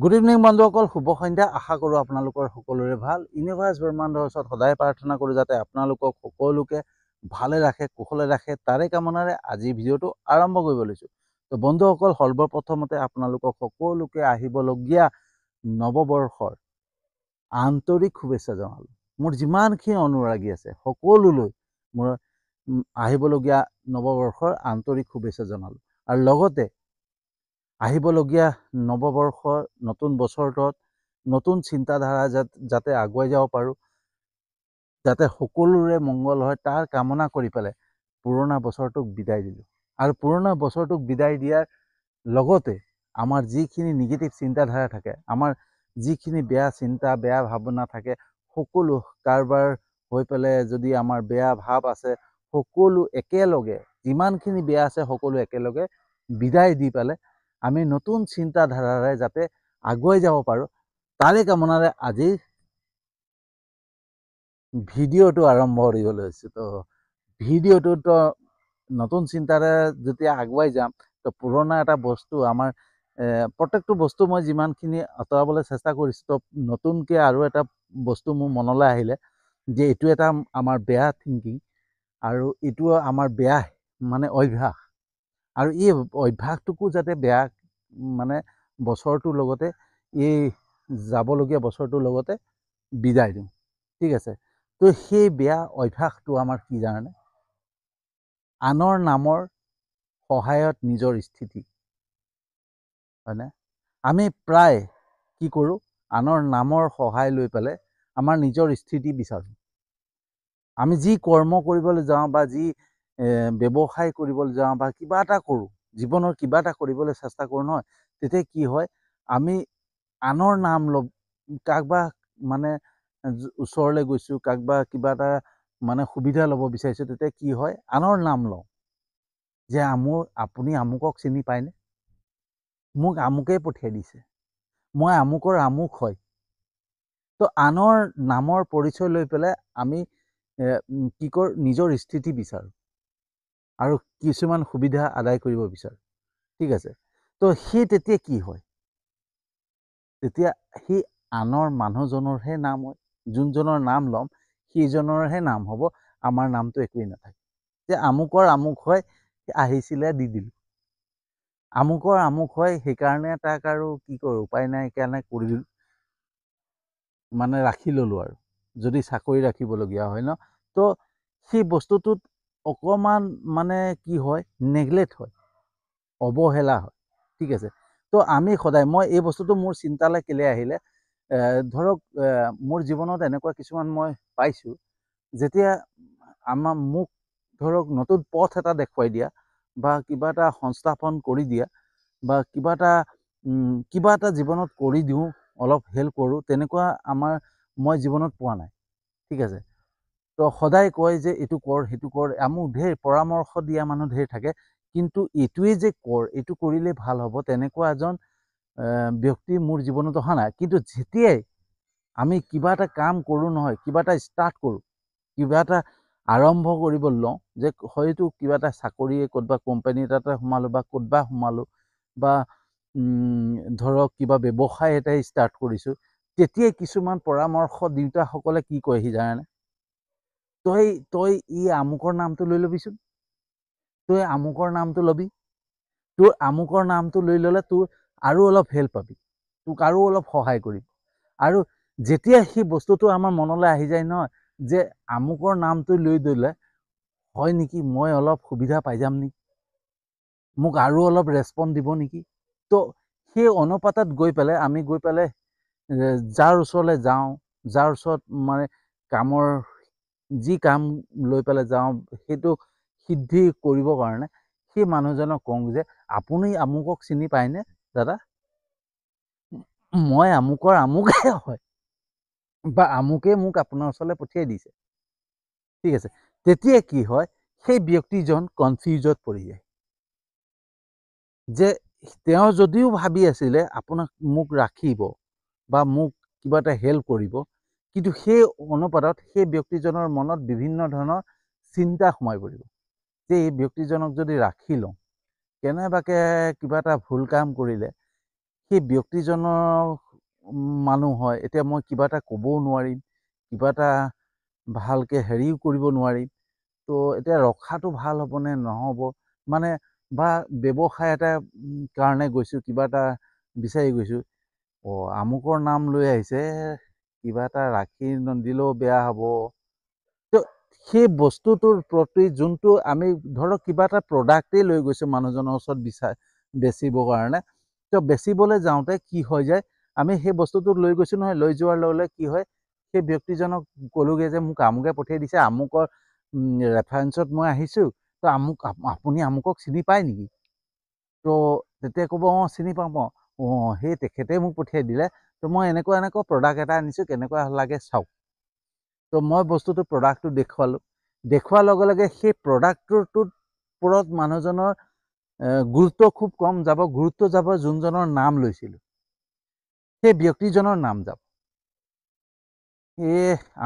Good evening বন্ধুসকল, শুভ সন্ধ্যা। আশা কৰোঁ আপোনালোকৰ সকলোৰে ভাল। ইউনিভাৰ্ছ ব্ৰহ্মাণ্ডৰ ওচৰত সদায় প্ৰাৰ্থনা কৰোঁ যাতে আপোনালোকক সকলোকে ভালে ৰাখে, কুশলে ৰাখে। তাৰে কামনাৰে আজি ভিডিঅ'টো আৰম্ভ কৰিব লৈছোঁ। তো বন্ধুসকল, সৰ্বপ্ৰথমতে আপোনালোকক সকলোকে আহিবলগীয়া নৱবৰ্ষৰ আন্তৰিক শুভেচ্ছা জনালোঁ। মোৰ যিমানখিনি অনুৰাগী আছে সকলোলৈ মোৰ আহিবলগীয়া নৱবৰ্ষৰ আন্তৰিক শুভেচ্ছা জনালোঁ। আৰু লগতে আহিবলগীয়া নৱবৰ্ষৰ নতুন বছৰটোত নতুন চিন্তাধাৰা যাতে আগুৱাই যাব পাৰোঁ, যাতে সকলোৰে মংগল হয় তাৰ কামনা কৰি পেলাই পুৰণা বছৰটোক বিদায় দিলোঁ। আৰু পুৰণা বছৰটোক বিদায় দিয়াৰ লগতে আমাৰ যিখিনি নিগেটিভ চিন্তাধাৰা থাকে, আমাৰ যিখিনি বেয়া চিন্তা, বেয়া ভাৱনা থাকে, সকলো কাৰোবাৰ হৈ পেলাই যদি আমাৰ বেয়া ভাৱ আছে, সকলো একেলগে যিমানখিনি বেয়া আছে সকলো একেলগে বিদায় দি পেলাই আমি নতুন চিন্তাধাৰাৰে যাতে আগুৱাই যাব পাৰোঁ তাৰে কামনাৰে আজি ভিডিঅ'টো আৰম্ভ কৰিবলৈ লৈছোঁ। তো ভিডিঅ'টোতো নতুন চিন্তাৰে যেতিয়া আগুৱাই যাম, তো পুৰণা এটা বস্তু আমাৰ প্ৰত্যেকটো বস্তু মই যিমানখিনি আঁতৰাবলৈ চেষ্টা কৰিছোঁ, তো নতুনকৈ আৰু এটা বস্তু মোৰ মনলৈ আহিলে যে এইটো এটা আমাৰ বেয়া থিংকিং আৰু এইটো আমাৰ বেয়া মানে অভ্যাস। আৰু এই অভ্যাসটোকো যাতে বেয়া মানে বছৰটোৰ লগতে এই যাবলগীয়া বছৰটোৰ লগতে বিদায় দিওঁ। ঠিক আছে? তো সেই বেয়া অভ্যাসটো আমাৰ কি জানেনে? আনৰ নামৰ সহায়ত নিজৰ স্থিতি। হয়নে? আমি প্ৰায় কি কৰোঁ? আনৰ নামৰ সহায় লৈ পেলাই আমাৰ নিজৰ স্থিতি বিচাৰোঁ। আমি যি কৰ্ম কৰিবলৈ যাওঁ বা যি ব্যৱসায় কৰিবলৈ যাওঁ বা কিবা এটা কৰোঁ, জীৱনৰ কিবা এটা কৰিবলৈ চেষ্টা কৰোঁ নহয়, তেতিয়া কি হয়? আমি আনৰ নাম কাৰোবাক মানে ওচৰলৈ গৈছোঁ, কাৰোবাক কিবা এটা মানে সুবিধা ল'ব বিচাৰিছোঁ, তেতিয়া কি হয়? আনৰ নাম লওঁ যে আপুনি আমুকক চিনি পায়নে? মোক আমুকেই পঠিয়াই দিছে, মই আমুকৰ আমুক হয়। তো আনৰ নামৰ পৰিচয় লৈ পেলাই আমি কি কৰোঁ? নিজৰ স্থিতি বিচাৰোঁ আৰু কিছুমান সুবিধা আদায় কৰিব বিচাৰোঁ। ঠিক আছে? তো তেতিয়া কি হয়? তেতিয়া সেই আনৰ মানুহজনৰহে নাম হয়। যোনজনৰ নাম ল'ম সেইজনৰহে নাম হ'ব, আমাৰ নামটো একোৱেই নাথাকে। যে আমুকৰ আমুক হয়, আহিছিলে দি দিলোঁ। আমুকৰ আমুক হয়, সেইকাৰণে তাক আৰু কি কৰোঁ? উপায় নাই কাৰণে কৰি দিলোঁ, মানে ৰাখি ল'লোঁ। আৰু যদি চাকৰি ৰাখিবলগীয়া হয় ন, তো সেই বস্তুটোত অকণমান মানে কি হয়? নেগলেক্ট হয়, অৱহেলা হয়। ঠিক আছে? তো আমি সদায় মই এই বস্তুটো মোৰ চিন্তালৈ কেলৈ আহিলে, ধৰক মোৰ জীৱনত এনেকুৱা কিছুমান মই পাইছোঁ, যেতিয়া মোক ধৰক নতুন পথ এটা দেখুৱাই দিয়া বা কিবা এটা সংস্থাপন কৰি দিয়া বা কিবা এটা জীৱনত কৰি দিওঁ, অলপ হেল্প কৰোঁ, তেনেকুৱা মই জীৱনত পোৱা নাই। ঠিক আছে? তো সদায় কয় যে এইটো কৰ, সেইটো কৰ, আমুক ঢেৰ পৰামৰ্শ দিয়া মানুহ ঢেৰ থাকে, কিন্তু এইটোৱে যে এইটো কৰিলে ভাল হ'ব তেনেকুৱা এজন ব্যক্তি মোৰ জীৱনত অহা নাই। কিন্তু যেতিয়াই আমি কিবা এটা কাম কৰোঁ নহয়, কিবা এটা ষ্টাৰ্ট কৰোঁ, কিবা এটা আৰম্ভ কৰিব লওঁ, যে হয়তো কিবা এটা চাকৰিয়ে ক'ৰবা কোম্পানী এটাতে সোমালোঁ বা ক'ৰবা সোমালোঁ বা ধৰক কিবা ব্যৱসায় এটাই ষ্টাৰ্ট কৰিছোঁ, তেতিয়াই কিছুমান পৰামৰ্শ দিওঁতাসকলে কি কয় সি জানেনে? তই আমুকৰ নামটো লৈ ল'বিচোন, তই আমুকৰ নামটো ল'বি, তোৰ আমুকৰ নামটো লৈ ল'লে তোৰ আৰু অলপ হেল্প পাবি, তোক আৰু অলপ সহায় কৰিব। আৰু যেতিয়া সেই বস্তুটো আমাৰ মনলৈ আহি যায় নহয়, যে আমুকৰ নামটো লৈ ল'লে হয় নেকি, মই অলপ সুবিধা পাই যাম নেকি, মোক আৰু অলপ ৰেচপন্স দিব নেকি, তো সেই অনুপাতত গৈ পেলাই আমি যাৰ ওচৰলৈ যাওঁ, যাৰ ওচৰত মানে যি কাম লৈ পেলাই যাওঁ, সেইটো সিদ্ধি কৰিবৰ কাৰণে সেই মানুহজনক কওঁ যে আপুনি আমুকক চিনি পায়নে দাদা? মই আমুকৰ আমুকে হয়, বা আমুকে মোক আপোনাৰ ওচৰলৈ পঠিয়াই দিছে। ঠিক আছে? তেতিয়া কি হয়? সেই ব্যক্তিজন কনফিউজত পৰি যায় যে তেওঁ যদিও ভাবি আছিলে মোক ৰাখিব বা মোক কিবা এটা হেল্প কৰিব, কিন্তু সেই অনুপাতত সেই ব্যক্তিজনৰ মনত বিভিন্ন ধৰণৰ চিন্তা সোমাই পৰিব যে এই ব্যক্তিজনক যদি ৰাখি লওঁ, কেনেবাকৈ কিবা এটা ভুল কাম কৰিলে সেই ব্যক্তিজনৰ মানুহ হয়, এতিয়া মই কিবা এটা ক'বও নোৱাৰিম, কিবা এটা ভালকৈ হেৰিও কৰিব নোৱাৰিম। তো এতিয়া ৰখাটো ভাল হ'বনে নহ'ব, মানে বা ব্যৱসায় এটা কাৰণে গৈছোঁ, কিবা এটা বিচাৰি গৈছোঁ, আমুকৰ নাম লৈ আহিছে, কিবা এটা ৰাখি নিদিলেও বেয়া হ'ব। তো সেই বস্তুটোৰ প্ৰতি যোনটো আমি ধৰক কিবা এটা প্ৰডাক্টেই লৈ গৈছোঁ মানুহজনৰ ওচৰত বেচিবৰ কাৰণে, তো বেচিবলৈ যাওঁতে কি হৈ যায়, আমি সেই বস্তুটো লৈ গৈছোঁ নহয়, লৈ যোৱাৰ লগে লগে কি হয়, সেই ব্যক্তিজনক ক'লোগৈ যে মোক আমুকে পঠিয়াই দিছে, আমুকৰ ৰেফাৰেঞ্চত মই আহিছোঁ, তো আপুনি আমুকক চিনি পায় নেকি? তো তেতিয়া ক'ব চিনি পাওঁ। সেই তেখেতে মোক পঠিয়াই দিলে, তো মই এনেকুৱা প্ৰডাক্ট এটা আনিছোঁ, কেনেকুৱা লাগে চাওক। তো মই বস্তুটো প্ৰডাক্টটো দেখুওৱাৰ লগে লগে সেই প্ৰডাক্টটোৰ ওপৰত মানুহজনৰ গুৰুত্ব খুব কম যাব, গুৰুত্ব যাব যোনজনৰ নাম লৈছিলোঁ, সেই ব্যক্তিজনৰ নাম যাব।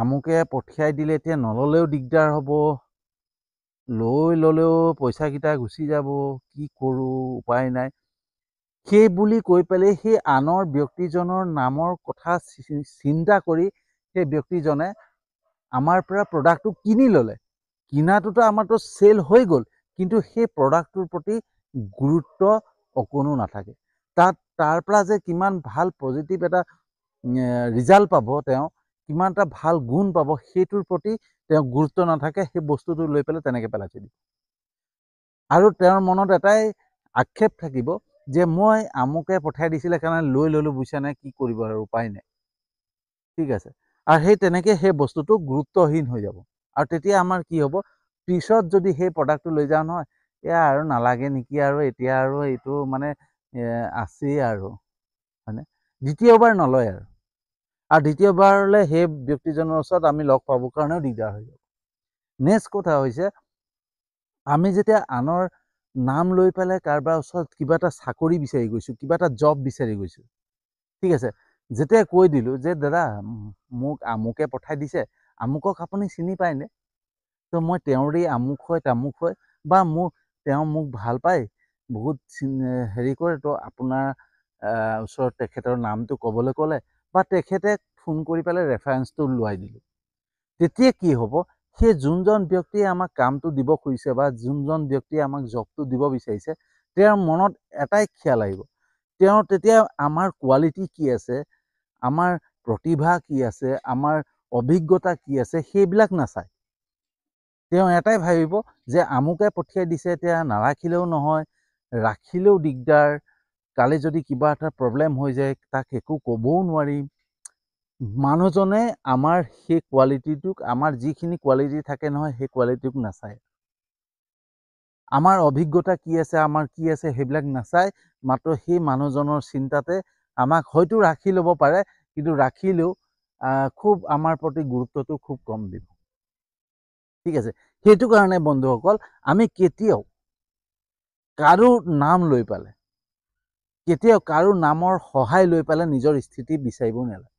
আমুকে পঠিয়াই দিলে, এতিয়া নল'লেও দিগদাৰ হ'ব, লৈ ল'লেও পইচাকেইটা গুচি যাব, কি কৰোঁ, উপায় নাই। সেই বুলি কৈ পেলাই সেই আনৰ ব্যক্তিজনৰ নামৰ কথা চিন্তা কৰি সেই ব্যক্তিজনে আমাৰ পৰা প্ৰডাক্টটো কিনি ল'লে। কিনাটোতো আমাৰতো চেল হৈ গ'ল, কিন্তু সেই প্ৰডাক্টটোৰ প্ৰতি গুৰুত্ব অকণো নাথাকে। তাৰ পৰা যে কিমান ভাল পজিটিভ এটা ৰিজাল্ট পাব, তেওঁ কিমান এটা ভাল গুণ পাব, সেইটোৰ প্ৰতি তেওঁ গুৰুত্ব নাথাকে, সেই বস্তুটো লৈ পেলাই তেনেকৈ পেলাই থৈ দিব। আৰু তেওঁৰ মনত এটাই আক্ষেপ থাকিব যে মই আমুকে পঠাই দিছিলে কাৰণে লৈ ল'লোঁ, বুজিছানে, কি কৰিব আৰু উপায় নাই। ঠিক আছে, আৰু সেই তেনেকৈ সেই বস্তুটো গুৰুত্বহীন হৈ যাব। আৰু তেতিয়া আমাৰ কি হ'ব, পিছত যদি সেই প্ৰডাক্টটো লৈ যাওঁ নহয়, আৰু নালাগে নেকি, আৰু এতিয়া আৰু এইটো মানে আছেই আৰু, হয়নে, দ্বিতীয়বাৰ নলয় আৰু দ্বিতীয়বাৰলৈ সেই ব্যক্তিজনৰ ওচৰত আমি লগ পাবৰ কাৰণেও দিগদাৰ হৈ যাব। নেক্সট কথা হৈছে, আমি যেতিয়া আনৰ নাম লৈ পেলাই কাৰোবাৰ ওচৰত কিবা এটা চাকৰি বিচাৰি গৈছোঁ, কিবা এটা জব বিচাৰি গৈছোঁ, ঠিক আছে, যেতিয়া কৈ দিলোঁ যে দাদা মোক আমুকে পঠাই দিছে, আমুকক আপুনি চিনি পায়নে? তো মই তেওঁৰেই আমুক হয় তামুক হয়, বা তেওঁ মোক ভাল পায়, বহুত হেৰি কৰে, তো আপোনাৰ ওচৰত তেখেতৰ নামটো ক'বলৈ ক'লে, বা তেখেতে ফোন কৰি পেলাই ৰেফাৰেঞ্চটো লোৱাই দিলোঁ। তেতিয়া কি হ'ব, সেই যোনজন ব্যক্তিয়ে আমাক কামটো দিব খুজিছে বা যোনজন ব্যক্তিয়ে আমাক জবটো দিব বিচাৰিছে, তেওঁৰ মনত এটাই খেয়াল আহিব, তেওঁৰ তেতিয়া আমাৰ কোৱালিটি কি আছে, আমাৰ প্ৰতিভা কি আছে, আমাৰ অভিজ্ঞতা কি আছে, সেইবিলাক নাচায়। তেওঁ এটাই ভাবিব যে আমুকে পঠিয়াই দিছে, এতিয়া নাৰাখিলেও নহয়, ৰাখিলেও দিগদাৰ, কালি যদি কিবা এটা প্ৰব্লেম হৈ যায় তাক একো ক'বও নোৱাৰিম। মানুহজনে আমাৰ সেই কোৱালিটিটোক, আমাৰ যিখিনি কোৱালিটি থাকে নহয়, সেই কোৱালিটিটোক নাচায়। আমাৰ অভিজ্ঞতা কি আছে, আমাৰ কি আছে, সেইবিলাক নাচায়, মাত্ৰ সেই মানুহজনৰ চিন্তাতে আমাক হয়তো ৰাখি ল'ব পাৰে, কিন্তু ৰাখিলেও খুব আমাৰ প্ৰতি গুৰুত্বটো খুব কম দিব। ঠিক আছে, সেইটো কাৰণে বন্ধুসকল, আমি কেতিয়াও কাৰো নাম লৈ পেলাই, কেতিয়াও কাৰো নামৰ সহায় লৈ পেলাই নিজৰ স্থিতি বিচাৰিব নালাগে।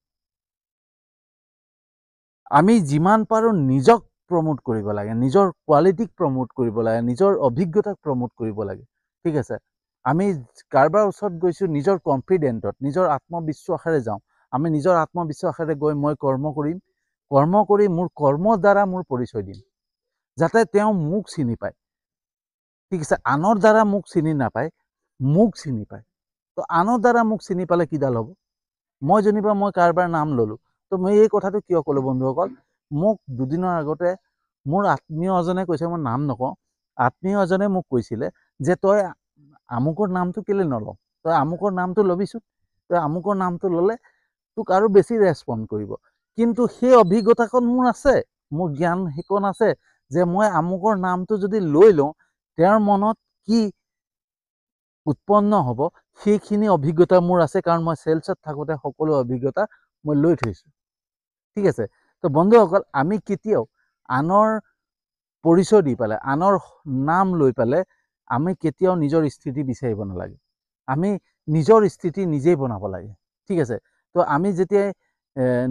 আমি যিমান পাৰোঁ নিজক প্ৰমোট কৰিব লাগে, নিজৰ কোৱালিটিক প্ৰমোট কৰিব লাগে, নিজৰ অভিজ্ঞতাক প্ৰমোট কৰিব লাগে। ঠিক আছে, আমি কাৰোবাৰ ওচৰত গৈছোঁ নিজৰ কনফিডেণ্টত, নিজৰ আত্মবিশ্বাসেৰে যাওঁ। আমি নিজৰ আত্মবিশ্বাসেৰে গৈ মই কৰ্ম কৰিম, কৰ্ম কৰি মোৰ কৰ্মৰ দ্বাৰা মোৰ পৰিচয় দিম, যাতে তেওঁ মোক চিনি পায়। ঠিক আছে, আনৰ দ্বাৰা মোক চিনি নাপায়, মোক চিনি পায়। তো আনৰ দ্বাৰা মোক চিনি পালে কিডাল হ'ব, মই যেনিবা মই কাৰোবাৰ নাম ল'লোঁ, তো মই এই কথাটো কিয় ক'লোঁ বন্ধুসকল, মোক দুদিনৰ আগতে মোৰ আত্মীয় এজনে কৈছে, মই নাম নকওঁ, আত্মীয় এজনে মোক কৈছিলে যে তই আমুকৰ নামটো কেলৈ নলওঁ, তই আমুকৰ নামটো ল'বিচোন, তই আমুকৰ নামটো ল'লে তোক আৰু বেছি ৰেচপণ্ড কৰিব। কিন্তু সেই অভিজ্ঞতাকণ মোৰ আছে, মোৰ জ্ঞান সেইকণ আছে যে মই আমুকৰ নামটো যদি লৈ লওঁ, তেওঁৰ মনত কি উৎপন্ন হ'ব, সেইখিনি অভিজ্ঞতা মোৰ আছে, কাৰণ মই চেলছত থাকোঁতে সকলো অভিজ্ঞতা মই লৈ থৈছোঁ। ঠিক আছে, তো বন্ধুসকল, আমি কেতিয়াও আনৰ পৰিচয় দি পেলাই, আনৰ নাম লৈ পেলাই আমি কেতিয়াও নিজৰ স্থিতি বিচাৰিব নালাগে। আমি নিজৰ স্থিতি নিজেই বনাব লাগে। ঠিক আছে, তো আমি যেতিয়াই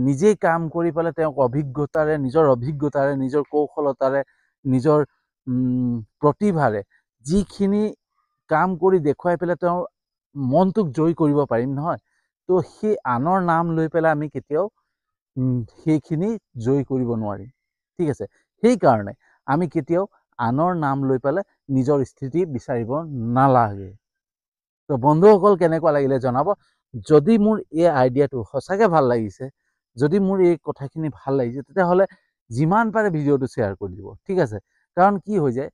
নিজেই কাম কৰি পেলাই তেওঁক অভিজ্ঞতাৰে, নিজৰ কৌশলতাৰে, নিজৰ প্ৰতিভাৰে যিখিনি কাম কৰি দেখুৱাই পেলাই তেওঁৰ মনটোক জয় কৰিব পাৰিম নহয়। তো সেই আনৰ নাম লৈ পেলাই আমি কেতিয়াও সেইখিনি জয় কৰিব নোৱাৰিম। ঠিক আছে, সেইকাৰণে আমি কেতিয়াও আনৰ নাম লৈ পেলাই নিজৰ স্থিতি বিচাৰিব নালাগে। তো বন্ধুসকল কেনেকুৱা লাগিলে জনাব। যদি মোৰ এই আইডিয়াটো সঁচাকৈ ভাল লাগিছে, যদি মোৰ এই কথাখিনি ভাল লাগিছে, তেতিয়াহ'লে যিমান পাৰে ভিডিঅ'টো শ্বেয়াৰ কৰি দিব। ঠিক আছে, কাৰণ কি হৈ যায়,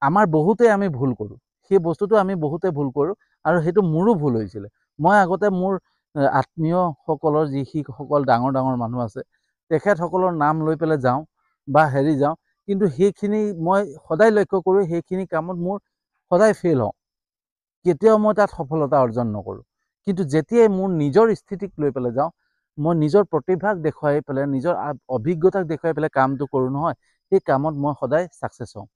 আমাৰ বহুতেই আমি ভুল কৰোঁ, সেই বস্তুটো আমি বহুতে ভুল কৰোঁ, আৰু সেইটো মোৰো ভুল হৈছিলে। মই আগতে মোৰ আত্মীয়সকলৰ যিসকল ডাঙৰ ডাঙৰ মানুহ আছে, তেখেতসকলৰ নাম লৈ পেলাই যাওঁ বা যাওঁ, কিন্তু সেইখিনি মই সদায় লক্ষ্য কৰোঁ, সেইখিনি কামত মোৰ সদায় ফেইল হওঁ, কেতিয়াও মই তাত সফলতা অৰ্জন নকৰোঁ। কিন্তু যেতিয়াই মোৰ নিজৰ স্থিতিক লৈ পেলাই যাওঁ, মই নিজৰ প্ৰতিভাক দেখুৱাই পেলাই, নিজৰ অভিজ্ঞতাক দেখুৱাই পেলাই কামটো কৰোঁ নহয়, সেই কামত মই সদায় ছাকচেছ হওঁ।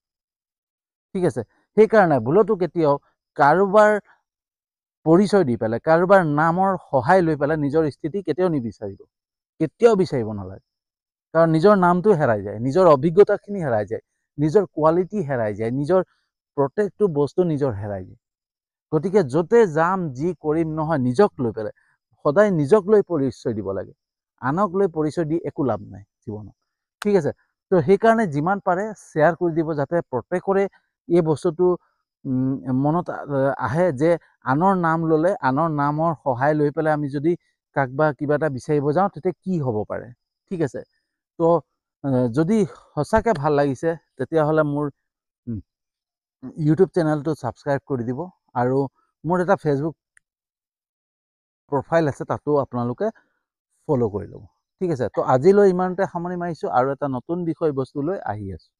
ঠিক আছে, সেইকাৰণে ভুলতো কেতিয়াও কাৰোবাৰ পৰিচয় দি পেলাই, কাৰোবাৰ নামৰ সহায় লৈ পেলাই নিজৰ স্থিতি কেতিয়াও নিবিচাৰিব, কেতিয়াও বিচাৰিব নালাগে। কাৰণ নিজৰ নামটো হেৰাই যায়, নিজৰ অভিজ্ঞতাখিনি হেৰাই যায়, নিজৰ কোৱালিটি হেৰাই যায়, নিজৰ প্ৰত্যেকটো বস্তু নিজৰ হেৰাই যায়। গতিকে য'তে যাম, যি কৰিম নহয়, নিজক লৈ পেলাই সদায় নিজক লৈ পৰিচয় দিব লাগে। আনক লৈ পৰিচয় দি একো লাভ নাই জীৱনত। ঠিক আছে, তো সেইকাৰণে যিমান পাৰে শ্বেয়াৰ কৰি দিব, যাতে প্ৰত্যেকৰে এই বস্তুটো মনত আহে যে আনৰ নাম ল'লে, আনৰ নামৰ সহায় লৈ পেলাই আমি যদি কাকবা কিবা এটা বিচাৰিব যাওঁ, তেতিয়া কি হ'ব পাৰে। ঠিক আছে, তো যদি সঁচাকৈ ভাল লাগিছে, তেতিয়াহ'লে মোৰ ইউটিউব চেনেলটো ছাবস্ক্ৰাইব কৰি দিব, আৰু মোৰ এটা ফেচবুক প্ৰফাইল আছে, তাতো আপোনালোকে ফ'ল' কৰি ল'ব। ঠিক আছে, তো আজিলৈ ইমানতে সামৰণি মাৰিছোঁ, আৰু এটা নতুন বিষয়বস্তু লৈ আহি আছোঁ।